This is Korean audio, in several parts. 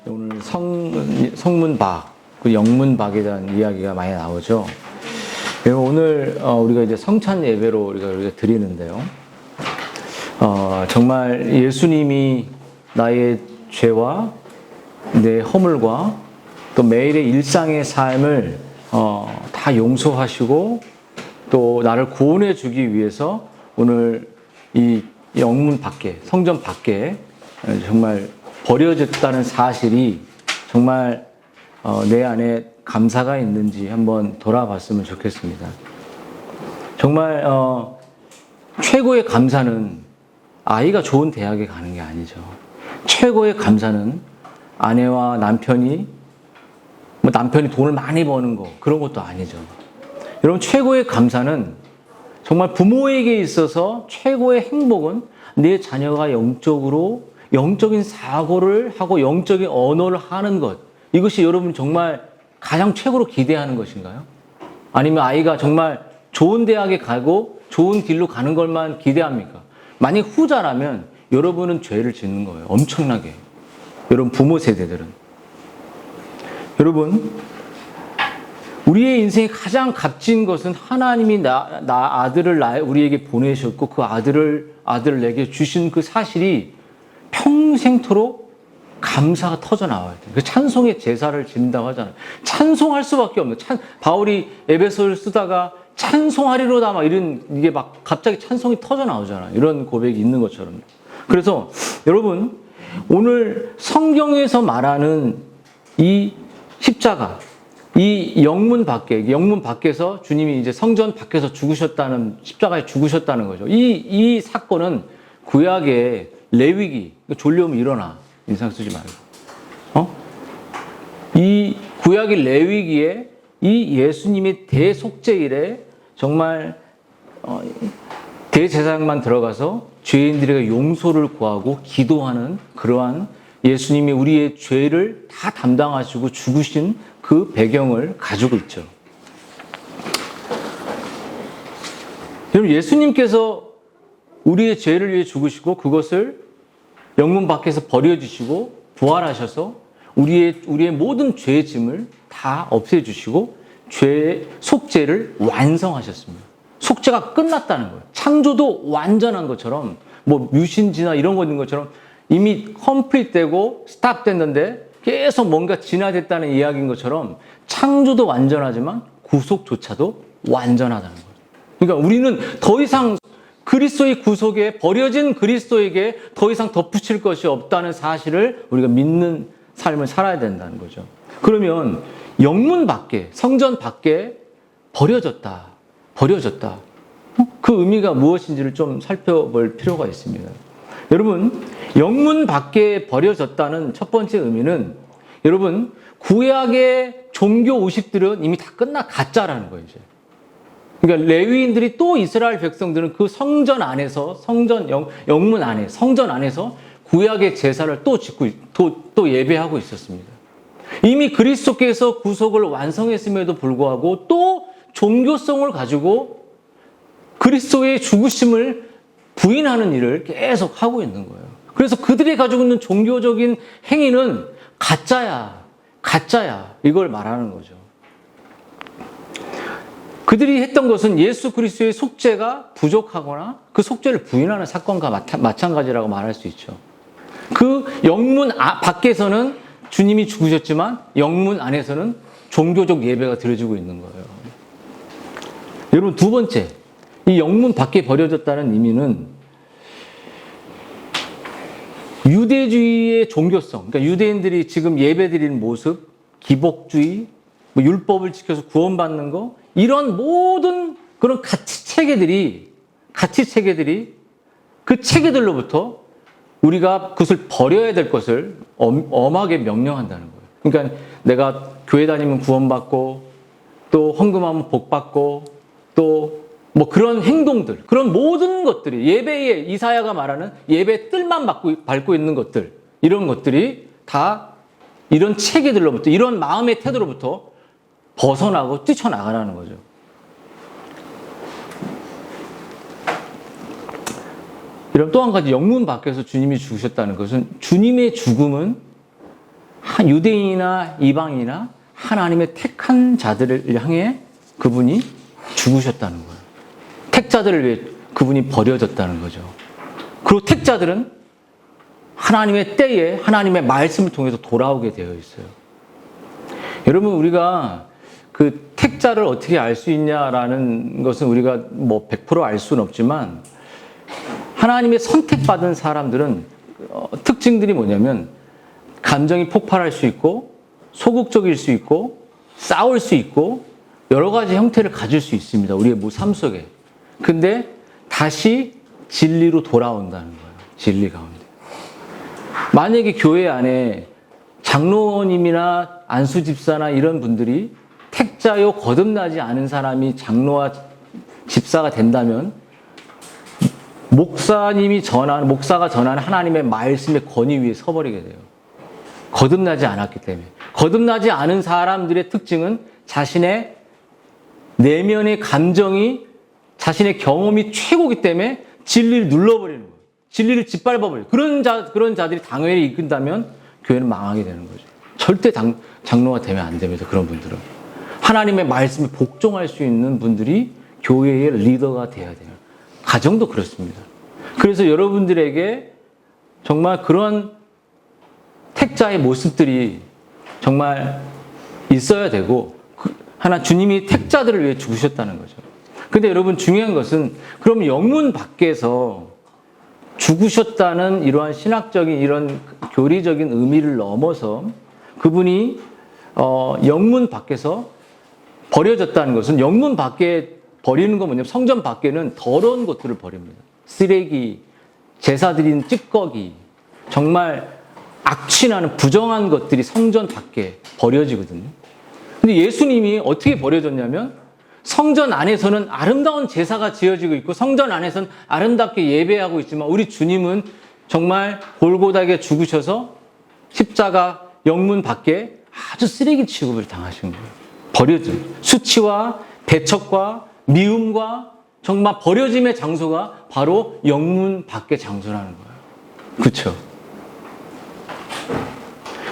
오늘 성문박, 그 영문박에 대한 이야기가 많이 나오죠. 오늘 우리가 이제 성찬 예배로 우리가 드리는데요. 정말 예수님이 나의 죄와 내 허물과 또 매일의 일상의 삶을 다 용서하시고 또 나를 구원해 주기 위해서 오늘 이 영문 밖에, 성전 밖에 정말 버려졌다는 사실이 정말 내 안에 감사가 있는지 한번 돌아봤으면 좋겠습니다. 정말 최고의 감사는 아이가 좋은 대학에 가는 게 아니죠. 최고의 감사는 아내와 남편이 남편이 돈을 많이 버는 거 그런 것도 아니죠. 여러분, 최고의 감사는 정말 부모에게 있어서 최고의 행복은 내 자녀가 영적인 사고를 하고 영적인 언어를 하는 것. 이것이 여러분 정말 가장 최고로 기대하는 것인가요? 아니면 아이가 정말 좋은 대학에 가고 좋은 길로 가는 것만 기대합니까? 만약 후자라면 여러분은 죄를 짓는 거예요. 엄청나게. 여러분 부모 세대들은. 여러분, 우리의 인생에 가장 값진 것은 하나님이 아들을 우리에게 보내셨고 그 아들을 내게 주신 그 사실이 평생토록 감사가 터져 나와야 돼요. 그 찬송의 제사를 지낸다고 하잖아요. 찬송할 수밖에 없는. 바울이 에베소를 쓰다가 찬송하리로다 이게 갑자기 찬송이 터져 나오잖아요. 이런 고백이 있는 것처럼. 그래서 여러분, 오늘 성경에서 말하는 이 십자가, 이 영문 밖에서 주님이 이제 성전 밖에서 십자가에 죽으셨다는 거죠. 이 사건은 구약의 레위기, 졸려오면 일어나. 인상 쓰지 말고. 이 구약의 레위기에 이 예수님의 대속죄일에 정말 대제사장만 들어가서 죄인들에게 용서를 구하고 기도하는 그러한 예수님이 우리의 죄를 다 담당하시고 죽으신 그 배경을 가지고 있죠. 여러분, 예수님께서 우리의 죄를 위해 죽으시고 그것을 영문 밖에서 버려주시고 부활하셔서 우리의 모든 죄의 짐을 다 없애주시고 죄의 속죄를 완성하셨습니다. 속죄가 끝났다는 거예요. 창조도 완전한 것처럼 뮤신지나 이런 거 있는 것처럼 이미 컴플릿되고 스탑됐는데 계속 뭔가 진화됐다는 이야기인 것처럼 창조도 완전하지만 구속조차도 완전하다는 거예요. 그러니까 우리는 더 이상 그리스도의 구속에 버려진 그리스도에게 더 이상 덧붙일 것이 없다는 사실을 우리가 믿는 삶을 살아야 된다는 거죠. 그러면 영문 밖에, 성전 밖에 버려졌다. 그 의미가 무엇인지를 좀 살펴볼 필요가 있습니다. 여러분, 영문 밖에 버려졌다는 첫 번째 의미는 여러분, 구약의 종교 의식들은 이미 다 가짜라는 거예요, 이제. 그러니까 레위인들이 또 이스라엘 백성들은 그 성전 안에서, 영문 안에, 성전 안에서 구약의 제사를 또 짓고, 또 예배하고 있었습니다. 이미 그리스도께서 구속을 완성했음에도 불구하고 또 종교성을 가지고 그리스도의 죽으심을 부인하는 일을 계속 하고 있는 거예요. 그래서 그들이 가지고 있는 종교적인 행위는 가짜야. 이걸 말하는 거죠. 그들이 했던 것은 예수 그리스도의 속죄가 부족하거나 그 속죄를 부인하는 사건과 마찬가지라고 말할 수 있죠. 그 영문 밖에서는 주님이 죽으셨지만 영문 안에서는 종교적 예배가 드려지고 있는 거예요. 여러분, 두 번째, 이 영문 밖에 버려졌다는 의미는 유대주의의 종교성, 그러니까 유대인들이 지금 예배드리는 모습, 기복주의, 율법을 지켜서 구원받는 거, 이런 모든 그런 가치 체계들이 그 체계들로부터 우리가 그것을 버려야 될 것을 엄하게 명령한다는 거예요. 그러니까 내가 교회 다니면 구원받고 또 헌금하면 복받고 또 그런 행동들, 그런 모든 것들이 예배에 이사야가 말하는 예배 뜰만 밟고 있는 것들, 이런 것들이 다 이런 체계들로부터, 이런 마음의 태도로부터 벗어나고 뛰쳐나가라는 거죠. 이런 또 한 가지 영문 밖에서 주님이 죽으셨다는 것은 주님의 죽음은 유대인이나 이방인이나 하나님의 택한 자들을 향해 그분이 죽으셨다는 거예요. 택자들을 위해 그분이 버려졌다는 거죠. 그리고 택자들은 하나님의 때에 하나님의 말씀을 통해서 돌아오게 되어 있어요. 여러분, 우리가 그 택자를 어떻게 알 수 있냐라는 것은 우리가 뭐 100% 알 수는 없지만, 하나님의 선택받은 사람들은 특징들이 뭐냐면 감정이 폭발할 수 있고 소극적일 수 있고 싸울 수 있고 여러 가지 형태를 가질 수 있습니다. 우리의 삶 속에. 근데 다시 진리로 돌아온다는 거예요. 진리 가운데. 만약에 교회 안에 장로님이나 안수집사나 이런 분들이 택자요 거듭나지 않은 사람이 장로와 집사가 된다면 목사가 전하는 하나님의 말씀의 권위 위에 서버리게 돼요. 거듭나지 않았기 때문에. 거듭나지 않은 사람들의 특징은 자신의 내면의 감정이, 자신의 경험이 최고이기 때문에 진리를 눌러버리는 거예요. 진리를 짓밟아버려요. 그런 자들이 당회를 이끈다면 교회는 망하게 되는 거죠. 절대 장로가 되면 안 됩니다. 그런 분들은. 하나님의 말씀에 복종할 수 있는 분들이 교회의 리더가 돼야 돼요. 가정도 그렇습니다. 그래서 여러분들에게 정말 그런 택자의 모습들이 정말 있어야 되고, 주님이 택자들을 위해 죽으셨다는 거죠. 근데 여러분, 중요한 것은 그럼 영문 밖에서 죽으셨다는 이러한 신학적인 이런 교리적인 의미를 넘어서 그분이 영문 밖에서 버려졌다는 것은, 영문 밖에 버리는 건 뭐냐면 성전 밖에는 더러운 것들을 버립니다. 쓰레기, 제사 드린 찌꺼기, 정말 악취나는 부정한 것들이 성전 밖에 버려지거든요. 근데 예수님이 어떻게 버려졌냐면 성전 안에서는 아름다운 제사가 지어지고 있고 성전 안에서는 아름답게 예배하고 있지만 우리 주님은 정말 골고다게 죽으셔서 십자가 영문 밖에 아주 쓰레기 취급을 당하신 거예요. 버려진 수치와 배척과 미움과 정말 버려짐의 장소가 바로 영문 밖의 장소라는 거예요. 그렇죠?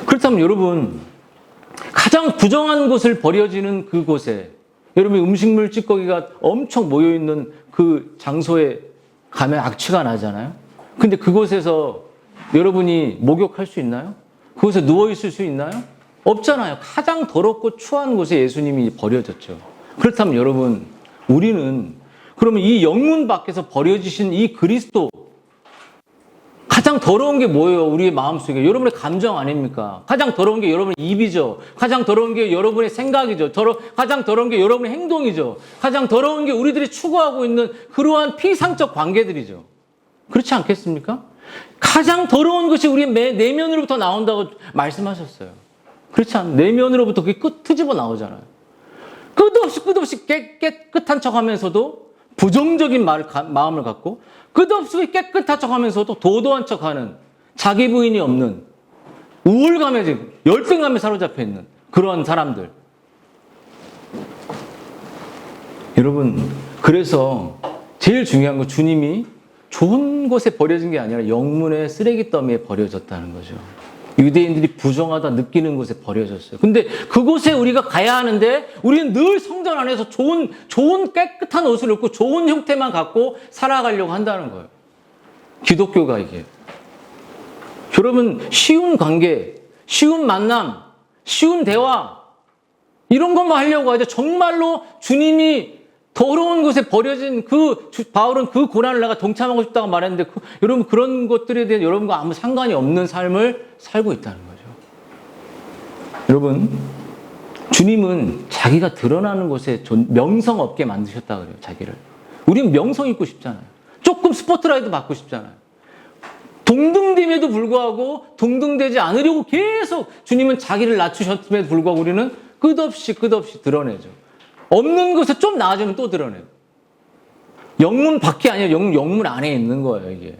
그렇다면 여러분, 가장 부정한 곳을 버려지는 그곳에, 여러분 음식물 찌꺼기가 엄청 모여있는 그 장소에 가면 악취가 나잖아요. 근데 그곳에서 여러분이 목욕할 수 있나요? 그곳에 누워있을 수 있나요? 없잖아요. 가장 더럽고 추한 곳에 예수님이 버려졌죠. 그렇다면 여러분, 우리는 그러면 이 영문 밖에서 버려지신 이 그리스도, 가장 더러운 게 뭐예요? 우리의 마음속에. 여러분의 감정 아닙니까? 가장 더러운 게 여러분의 입이죠. 가장 더러운 게 여러분의 생각이죠. 가장 더러운 게 여러분의 행동이죠. 가장 더러운 게 우리들이 추구하고 있는 그러한 피상적 관계들이죠. 그렇지 않겠습니까? 가장 더러운 것이 우리의 내면으로부터 나온다고 말씀하셨어요. 그렇지 않아요? 내면으로부터 그게 트집어 나오잖아요. 끝없이 깨끗한 척 하면서도 부정적인 마음을 갖고 끝없이 깨끗한 척 하면서도 도도한 척 하는, 자기 부인이 없는, 우울감에, 열등감에 사로잡혀 있는 그런 사람들. 여러분, 그래서 제일 중요한 건 주님이 좋은 곳에 버려진 게 아니라 영문의 쓰레기 더미에 버려졌다는 거죠. 유대인들이 부정하다 느끼는 곳에 버려졌어요. 근데 그곳에 우리가 가야 하는데 우리는 늘 성전 안에서 좋은 깨끗한 옷을 입고 좋은 형태만 갖고 살아가려고 한다는 거예요. 기독교가 이게. 여러분, 쉬운 관계, 쉬운 만남, 쉬운 대화 이런 것만 하려고 하죠. 정말로 주님이 더러운 곳에 버려진 바울은 그 고난을 내가 동참하고 싶다고 말했는데 여러분 그런 것들에 대한 여러분과 아무 상관이 없는 삶을 살고 있다는 거죠. 여러분, 주님은 자기가 드러나는 곳에 명성 없게 만드셨다 그래요. 자기를. 우리는 명성 있고 싶잖아요. 조금 스포트라이트 받고 싶잖아요. 동등됨에도 불구하고 동등되지 않으려고 계속 주님은 자기를 낮추셨음에도 불구하고 우리는 끝없이 드러내죠. 없는 것에 좀 나아지면 또 드러내요. 영문 밖이 아니라 영문 안에 있는 거예요, 이게.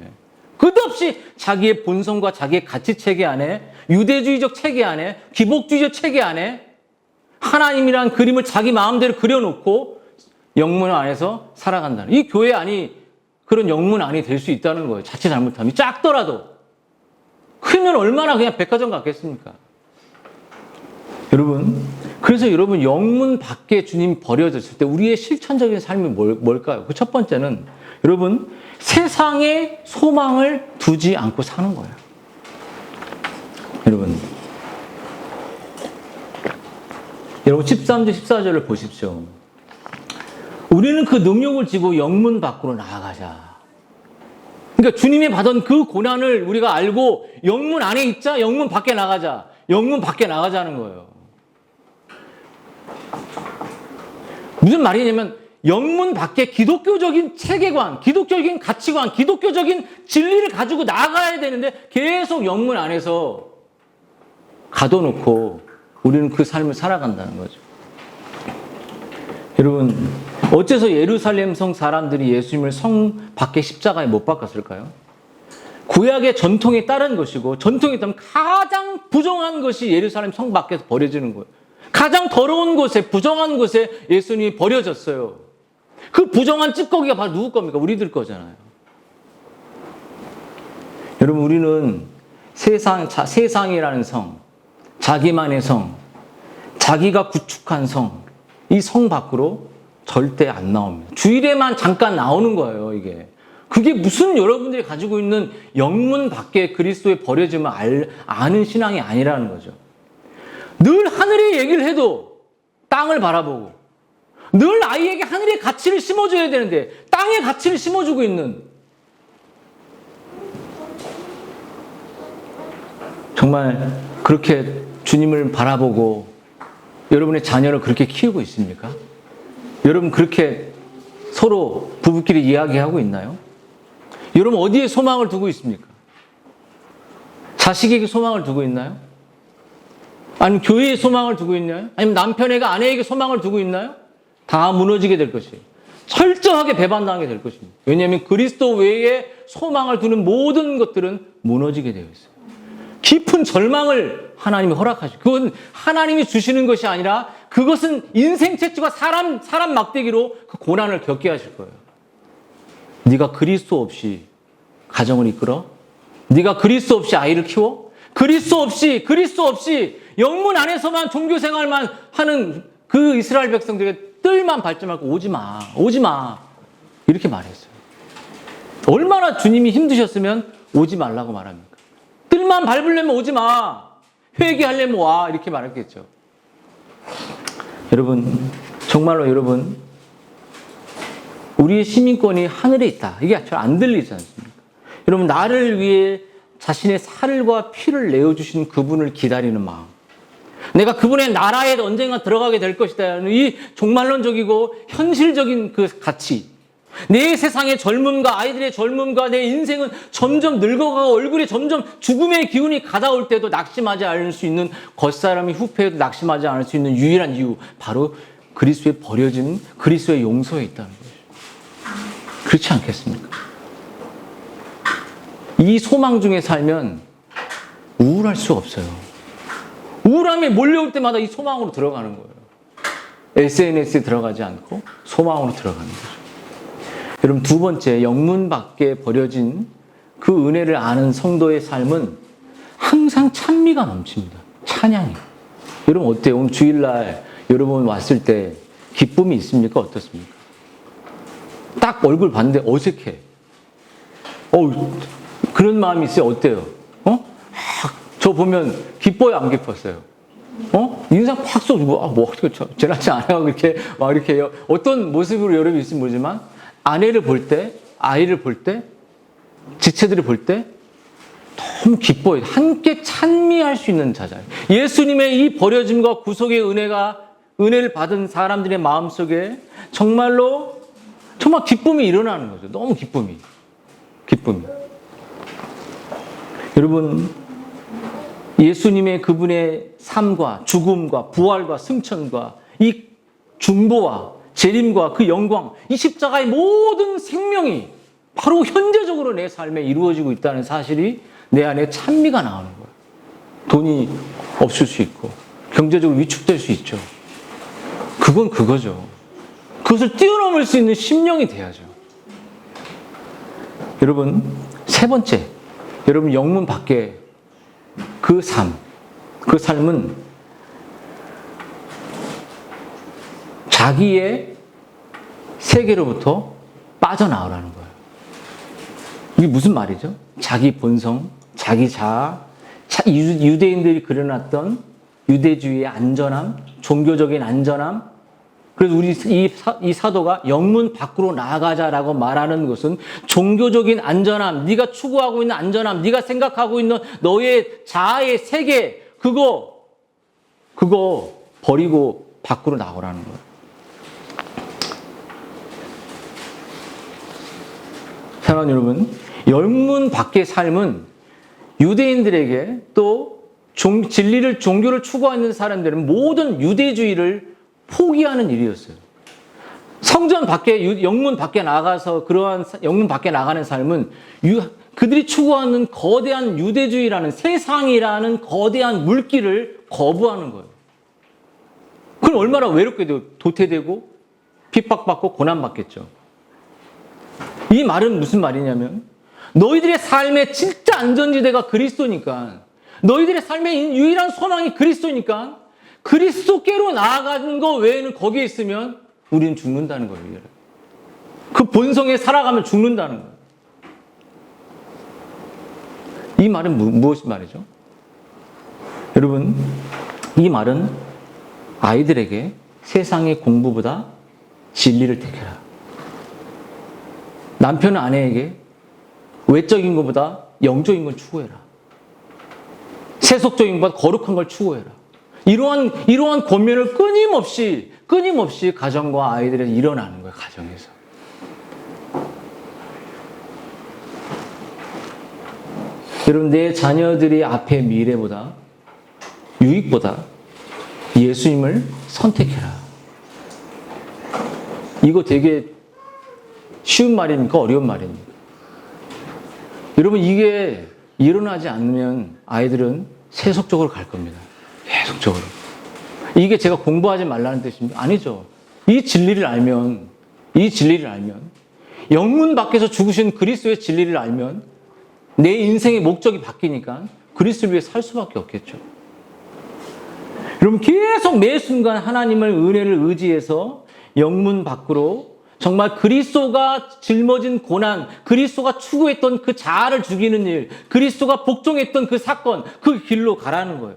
끝없이 자기의 본성과 자기의 가치 체계 안에, 유대주의적 체계 안에, 기복주의적 체계 안에 하나님이란 그림을 자기 마음대로 그려놓고 영문 안에서 살아간다는. 이 교회 안이 그런 영문 안이 될 수 있다는 거예요. 자칫 잘못하면. 작더라도. 크면 얼마나 그냥 백화점 같겠습니까? 여러분, 그래서 여러분 영문 밖에 주님이 버려졌을 때 우리의 실천적인 삶이 뭘까요? 그 첫 번째는 여러분 세상에 소망을 두지 않고 사는 거예요. 여러분 13절 14절을 보십시오. 우리는 그 능력을 지고 영문 밖으로 나아가자. 그러니까 주님이 받은 그 고난을 우리가 알고 영문 안에 있자, 영문 밖에 나가자. 영문 밖에 나가자는 거예요. 무슨 말이냐면 영문 밖에 기독교적인 체계관, 기독교적인 가치관, 기독교적인 진리를 가지고 나가야 되는데 계속 영문 안에서 가둬놓고 우리는 그 삶을 살아간다는 거죠. 여러분, 어째서 예루살렘 성 사람들이 예수님을 성 밖에 십자가에 못 박았을까요? 구약의 전통에 따른 것이고 전통에 따르면 가장 부정한 것이 예루살렘 성 밖에서 버려지는 거예요. 가장 더러운 곳에, 부정한 곳에 예수님이 버려졌어요. 그 부정한 찌꺼기가 바로 누구 겁니까? 우리들 거잖아요. 여러분, 우리는 세상이라는 성, 자기만의 성, 자기가 구축한 성, 이 성 밖으로 절대 안 나옵니다. 주일에만 잠깐 나오는 거예요, 이게. 그게 무슨 여러분들이 가지고 있는 영문 밖에 그리스도에 버려지면 아는 신앙이 아니라는 거죠. 늘 하늘의 얘기를 해도 땅을 바라보고 늘 아이에게 하늘의 가치를 심어줘야 되는데 땅의 가치를 심어주고 있는 정말 그렇게 주님을 바라보고 여러분의 자녀를 그렇게 키우고 있습니까? 여러분 그렇게 서로 부부끼리 이야기하고 있나요? 여러분 어디에 소망을 두고 있습니까? 자식에게 소망을 두고 있나요? 아니면 교회에 소망을 두고 있나요? 아니면 남편에게 아내에게 소망을 두고 있나요? 다 무너지게 될 것이에요. 철저하게 배반당하게 될 것입니다. 왜냐하면 그리스도 외에 소망을 두는 모든 것들은 무너지게 되어 있어요. 깊은 절망을 하나님이 허락하시고 그건 하나님이 주시는 것이 아니라 그것은 인생 채찍과 사람 막대기로 그 고난을 겪게 하실 거예요. 네가 그리스도 없이 가정을 이끌어? 네가 그리스도 없이 아이를 키워? 그리스도 없이 영문 안에서만 종교 생활만 하는 그 이스라엘 백성들에게 뜰만 밟지 말고 오지 마. 이렇게 말했어요. 얼마나 주님이 힘드셨으면 오지 말라고 말합니까? 뜰만 밟으려면 오지 마. 회개하려면 와. 이렇게 말했겠죠. 여러분, 정말로 여러분, 우리의 시민권이 하늘에 있다. 이게 잘 안 들리지 않습니까? 여러분, 나를 위해 자신의 살과 피를 내어주신 그분을 기다리는 마음. 내가 그분의 나라에 언젠가 들어가게 될 것이다. 이 종말론적이고 현실적인 그 가치. 내 세상의 젊음과 아이들의 젊음과 내 인생은 점점 늙어가고 얼굴에 점점 죽음의 기운이 가다올 때도 낙심하지 않을 수 있는 겉사람이 후패해도 낙심하지 않을 수 있는 유일한 이유. 바로 그리스도에 버려진 그리스도의 용서에 있다는 거죠. 그렇지 않겠습니까? 이 소망 중에 살면 우울할 수 없어요. 우울함이 몰려올 때마다 이 소망으로 들어가는 거예요. SNS에 들어가지 않고 소망으로 들어가는 거죠. 여러분 두 번째, 영문 밖에 버려진 그 은혜를 아는 성도의 삶은 항상 찬미가 넘칩니다. 찬양이. 여러분 어때요? 오늘 주일날 여러분 왔을 때 기쁨이 있습니까? 어떻습니까? 딱 얼굴 봤는데 어색해. 그런 마음이 있어요. 어때요? 저 보면 기뻐요, 안 기뻤어요? 인상 팍 쏘고, 쟤같이 아내하고 이렇게 어떤 모습으로 여러분이 있으면 모르지만, 아내를 볼 때, 아이를 볼 때, 지체들을 볼 때, 너무 기뻐요. 함께 찬미할 수 있는 자자예요. 예수님의 이 버려짐과 구속의 은혜를 받은 사람들의 마음 속에 정말 기쁨이 일어나는 거죠. 너무 기쁨이. 여러분, 예수님의 그분의 삶과 죽음과 부활과 승천과 이 중보와 재림과 그 영광, 이 십자가의 모든 생명이 바로 현재적으로 내 삶에 이루어지고 있다는 사실이 내 안에 찬미가 나오는 거예요. 돈이 없을 수 있고 경제적으로 위축될 수 있죠. 그건 그거죠. 그것을 뛰어넘을 수 있는 심령이 돼야죠. 여러분, 세 번째, 여러분 영문 밖에 그 삶은 자기의 세계로부터 빠져나오라는 거예요. 이게 무슨 말이죠? 자기 본성, 자기 자아, 유대인들이 그려놨던 유대주의의 안전함, 종교적인 안전함. 그래서 우리 이 사도가 영문 밖으로 나아가자라고 말하는 것은 종교적인 안전함, 네가 추구하고 있는 안전함, 네가 생각하고 있는 너의 자아의 세계, 그거 버리고 밖으로 나오라는 거예요. 사랑하는 여러분, 영문 밖의 삶은 유대인들에게 또 진리를, 종교를 추구하는 사람들은 모든 유대주의를 포기하는 일이었어요. 성전 밖에, 영문 밖에 나가서 그러한 영문 밖에 나가는 삶은 그들이 추구하는 거대한 유대주의라는 세상이라는 거대한 물길을 거부하는 거예요. 그럼 얼마나 외롭게 되고 도태되고 핍박받고 고난받겠죠. 이 말은 무슨 말이냐면 너희들의 삶의 진짜 안전지대가 그리스도니까, 너희들의 삶의 유일한 소망이 그리스도니까 그리스도께로 나아가는 거 외에는 거기에 있으면 우리는 죽는다는 거예요. 그 본성에 살아가면 죽는다는 거예요. 이 말은 무엇이 말이죠? 여러분, 이 말은 아이들에게 세상의 공부보다 진리를 택해라. 남편은 아내에게 외적인 것보다 영적인 걸 추구해라. 세속적인 것보다 거룩한 걸 추구해라. 이러한 권면을 끊임없이 가정과 아이들에서 일어나는 거예요. 가정에서. 여러분, 내 자녀들이 앞에 미래보다, 유익보다 예수님을 선택해라. 이거 되게 쉬운 말입니까? 어려운 말입니까? 여러분, 이게 일어나지 않으면 아이들은 세속적으로 갈 겁니다. 계속적으로. 이게 제가 공부하지 말라는 뜻입니까? 아니죠. 이 진리를 알면, 영문 밖에서 죽으신 그리스도의 진리를 알면 내 인생의 목적이 바뀌니까 그리스도를 위해 살 수밖에 없겠죠. 여러분, 계속 매 순간 하나님의 은혜를 의지해서 영문 밖으로 정말 그리스도가 짊어진 고난, 그리스도가 추구했던 그 자아를 죽이는 일, 그리스도가 복종했던 그 사건, 그 길로 가라는 거예요.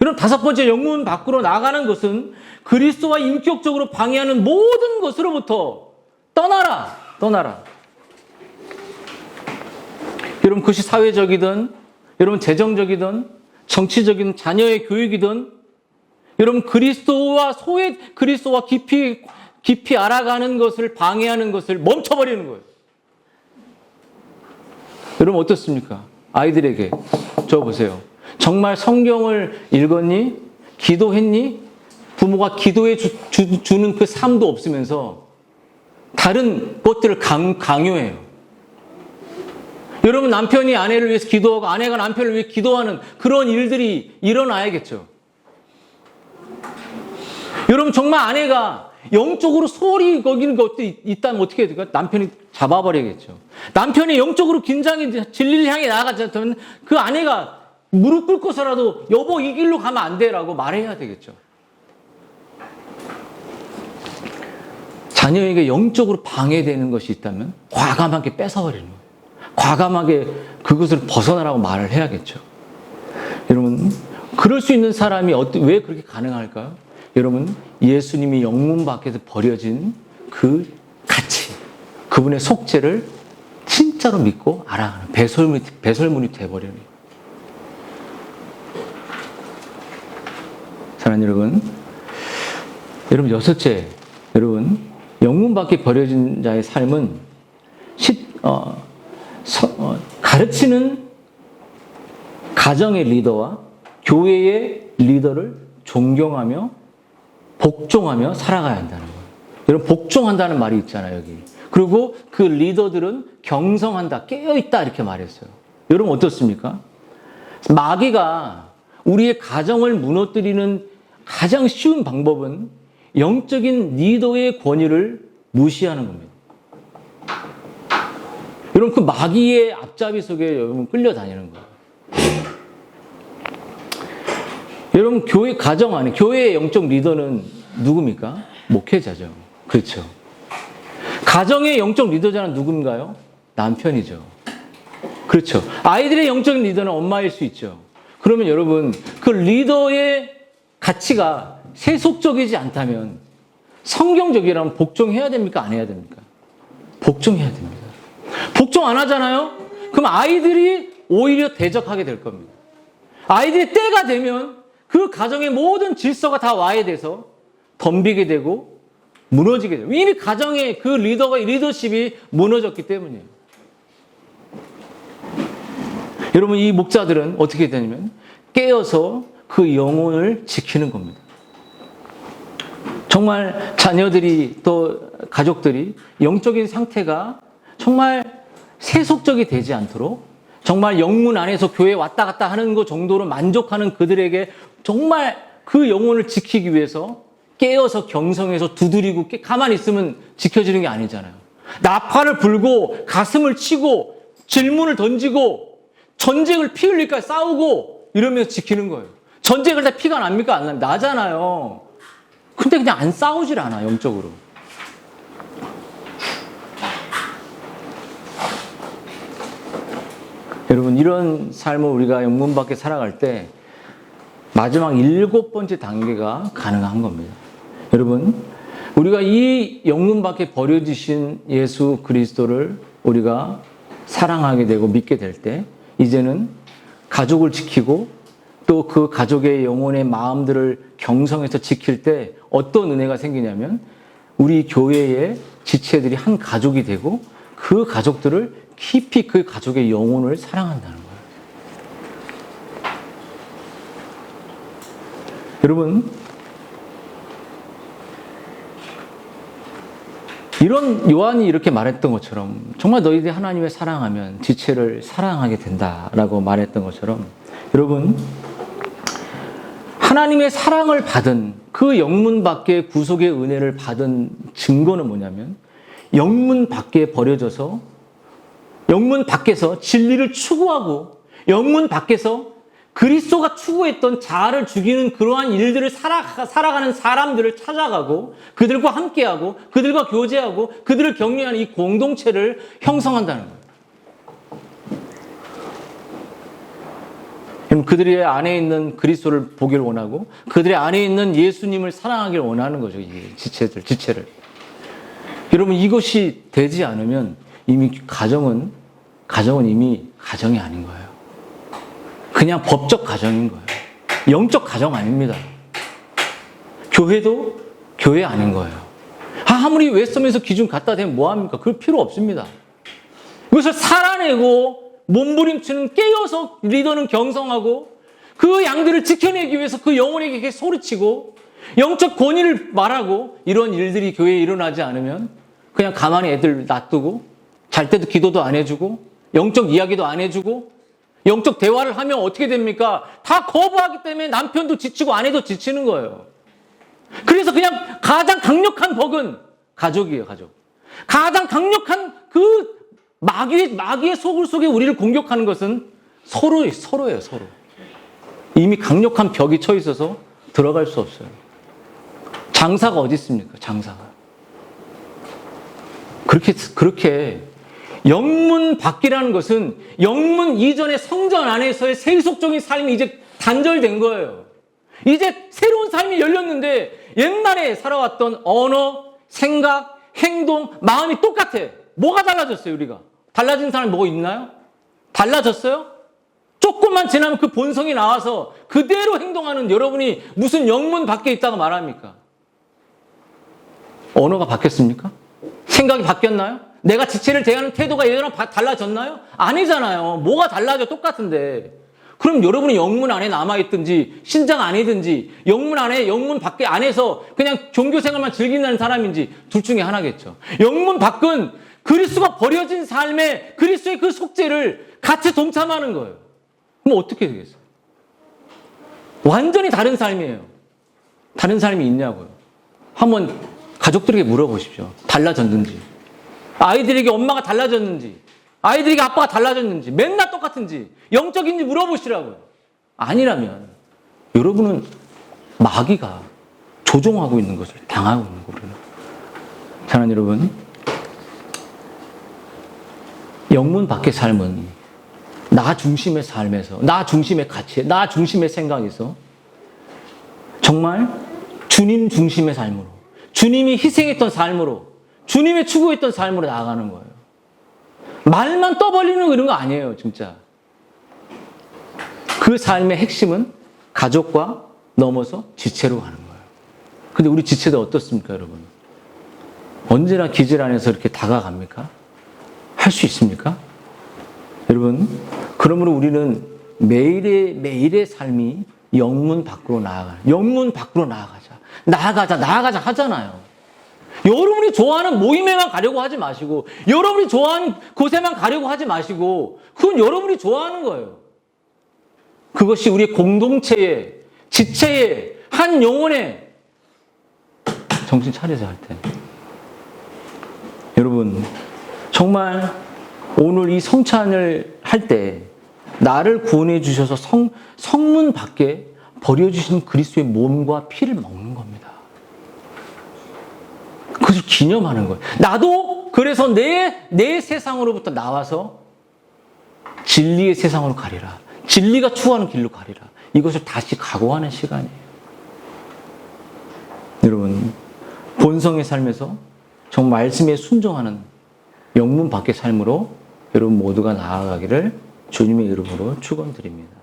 여러분, 다섯 번째, 영문 밖으로 나가는 것은 그리스도와 인격적으로 방해하는 모든 것으로부터 떠나라. 여러분, 그것이 사회적이든, 여러분, 재정적이든, 정치적이든, 자녀의 교육이든, 여러분, 그리스도와 깊이 알아가는 것을 방해하는 것을 멈춰버리는 거예요. 여러분, 어떻습니까? 아이들에게 저 보세요. 정말 성경을 읽었니? 기도했니? 부모가 기도해 주는 그 삶도 없으면서 다른 것들을 강요해요. 여러분, 남편이 아내를 위해서 기도하고 아내가 남편을 위해 기도하는 그런 일들이 일어나야겠죠. 여러분, 정말 아내가 영적으로 소홀히 거기는 것도 있다면 어떻게 해야 될까? 남편이 잡아버려야겠죠. 남편이 영적으로 긴장해 진리를 향해 나아가자면 그 아내가 무릎 꿇고서라도 여보 이 길로 가면 안 돼라고 말해야 되겠죠. 자녀에게 영적으로 방해되는 것이 있다면 과감하게 뺏어버리는 거예요. 과감하게 그것을 벗어나라고 말을 해야겠죠. 여러분, 그럴 수 있는 사람이 왜 그렇게 가능할까요? 여러분, 예수님이 영문 밖에서 버려진 그 가치, 그분의 속죄를 진짜로 믿고 알아가는 배설물이 돼버리는 거예요. 사랑하는 여러분, 여섯째, 여러분, 영문 밖에 버려진 자의 삶은 가르치는 가정의 리더와 교회의 리더를 존경하며 복종하며 살아가야 한다는 거예요. 여러분, 복종한다는 말이 있잖아요, 여기. 그리고 그 리더들은 경성한다, 깨어있다 이렇게 말했어요. 여러분, 어떻습니까? 마귀가 우리의 가정을 무너뜨리는 가장 쉬운 방법은 영적인 리더의 권위를 무시하는 겁니다. 여러분, 그 마귀의 앞잡이 속에 여러분 끌려다니는 거예요. 여러분, 가정 안에, 교회의 영적 리더는 누굽니까? 목회자죠. 그렇죠. 가정의 영적 리더자는 누군가요? 남편이죠. 그렇죠. 아이들의 영적 리더는 엄마일 수 있죠. 그러면 여러분, 그 리더의 가치가 세속적이지 않다면 성경적이라면 복종해야 됩니까? 안 해야 됩니까? 복종해야 됩니다. 복종 안 하잖아요? 그럼 아이들이 오히려 대적하게 될 겁니다. 아이들의 때가 되면 그 가정의 모든 질서가 다 와해돼서 덤비게 되고 무너지게 돼요. 이미 가정의 그 리더십이 무너졌기 때문이에요. 여러분, 이 목자들은 어떻게 되냐면 깨어서 그 영혼을 지키는 겁니다. 정말 자녀들이 또 가족들이 영적인 상태가 정말 세속적이 되지 않도록 정말 영문 안에서 교회 왔다 갔다 하는 것 정도로 만족하는 그들에게 정말 그 영혼을 지키기 위해서 깨어서 경성해서 두드리고 가만히 있으면 지켜지는 게 아니잖아요. 나팔을 불고 가슴을 치고 질문을 던지고 전쟁을 피 흘릴까 싸우고 이러면서 지키는 거예요. 전쟁을 다 피가 납니까? 안 납니까? 나잖아요. 근데 그냥 안 싸우질 않아, 영적으로. 여러분, 이런 삶을 우리가 영문 밖에 살아갈 때 마지막 7번째 단계가 가능한 겁니다. 여러분, 우리가 이 영문 밖에 버려지신 예수 그리스도를 우리가 사랑하게 되고 믿게 될 때 이제는 가족을 지키고 또 그 가족의 영혼의 마음들을 경성해서 지킬 때 어떤 은혜가 생기냐면 우리 교회의 지체들이 한 가족이 되고 그 가족들을 깊이 그 가족의 영혼을 사랑한다는 거예요. 여러분, 이런 요한이 이렇게 말했던 것처럼 정말 너희들이 하나님을 사랑하면 지체를 사랑하게 된다라고 말했던 것처럼 여러분, 하나님의 사랑을 받은 그 영문 밖의 구속의 은혜를 받은 증거는 뭐냐면 영문 밖에 버려져서 영문 밖에서 진리를 추구하고 영문 밖에서 그리스도가 추구했던 자아를 죽이는 그러한 일들을 살아가는 사람들을 찾아가고 그들과 함께하고 그들과 교제하고 그들을 격려하는 이 공동체를 형성한다는 거예요. 그들의 안에 있는 그리스도를 보길 원하고 그들의 안에 있는 예수님을 사랑하길 원하는 거죠. 이 지체를. 여러분, 이것이 되지 않으면 이미 가정은 이미 가정이 아닌 거예요. 그냥 법적 가정인 거예요. 영적 가정 아닙니다. 교회도 교회 아닌 거예요. 아무리 웨스터민스터 기준 갖다 대면 뭐합니까? 그럴 필요 없습니다. 이것을 살아내고 몸부림치는 깨어서 리더는 경성하고 그 양들을 지켜내기 위해서 그 영혼에게 소리치고 영적 권위를 말하고 이런 일들이 교회에 일어나지 않으면 그냥 가만히 애들 놔두고 잘 때도 기도도 안 해주고 영적 이야기도 안 해주고 영적 대화를 하면 어떻게 됩니까? 다 거부하기 때문에 남편도 지치고 아내도 지치는 거예요. 그래서 그냥 가장 강력한 법은 가족이에요, 가족. 가장 강력한 그 마귀의 소굴 속에 우리를 공격하는 것은 서로예요, 서로. 이미 강력한 벽이 쳐 있어서 들어갈 수 없어요. 장사가 어디 있습니까? 장사가. 그렇게 영문 밖이라는 것은 영문 이전의 성전 안에서의 세속적인 삶이 이제 단절된 거예요. 이제 새로운 삶이 열렸는데 옛날에 살아왔던 언어, 생각, 행동, 마음이 똑같아. 뭐가 달라졌어요, 우리가? 달라진 사람이 뭐 있나요? 달라졌어요? 조금만 지나면 그 본성이 나와서 그대로 행동하는 여러분이 무슨 영문 밖에 있다고 말합니까? 언어가 바뀌었습니까? 생각이 바뀌었나요? 내가 지체를 대하는 태도가 예전랑 달라졌나요? 아니잖아요. 뭐가 달라져? 똑같은데. 그럼 여러분이 영문 안에 남아있든지 신장 아니든지 영문 안에 영문 밖에 안에서 그냥 종교 생활만 즐기는 사람인지 둘 중에 하나겠죠. 영문 밖은 그리스도가 버려진 삶에 그리스도의 그 속죄를 같이 동참하는 거예요. 그럼 어떻게 되겠어요? 완전히 다른 삶이에요. 다른 삶이 있냐고요. 한번 가족들에게 물어보십시오. 달라졌는지. 아이들에게 엄마가 달라졌는지. 아이들에게 아빠가 달라졌는지. 맨날 똑같은지. 영적인지 물어보시라고요. 아니라면 여러분은 마귀가 조종하고 있는 것을 당하고 있는 거예요. 사랑하는 여러분, 영문 밖의 삶은 나 중심의 삶에서, 나 중심의 가치, 나 중심의 생각에서 정말 주님 중심의 삶으로, 주님이 희생했던 삶으로, 주님이 추구했던 삶으로 나아가는 거예요. 말만 떠벌리는 그런 거 아니에요, 진짜. 그 삶의 핵심은 가족과 넘어서 지체로 가는 거예요. 근데 우리 지체도 어떻습니까, 여러분? 언제나 기질 안에서 이렇게 다가갑니까? 할 수 있습니까? 여러분, 그러므로 우리는 매일의 삶이 영문 밖으로 나아가는, 영문 밖으로 나아가자 하잖아요. 여러분이 좋아하는 모임에만 가려고 하지 마시고, 여러분이 좋아하는 곳에만 가려고 하지 마시고, 그건 여러분이 좋아하는 거예요. 그것이 우리의 공동체의, 지체의, 한 영혼의 정신 차려서 할 때. 여러분, 정말 오늘 이 성찬을 할 때 나를 구원해 주셔서 성문 밖에 버려주신 그리스도의 몸과 피를 먹는 겁니다. 그것을 기념하는 거예요. 나도 그래서 내 세상으로부터 나와서 진리의 세상으로 가리라. 진리가 추구하는 길로 가리라. 이것을 다시 각오하는 시간이에요. 여러분, 본성의 삶에서 정말 말씀에 순종하는 영문 밖의 삶으로 여러분 모두가 나아가기를 주님의 이름으로 축원드립니다.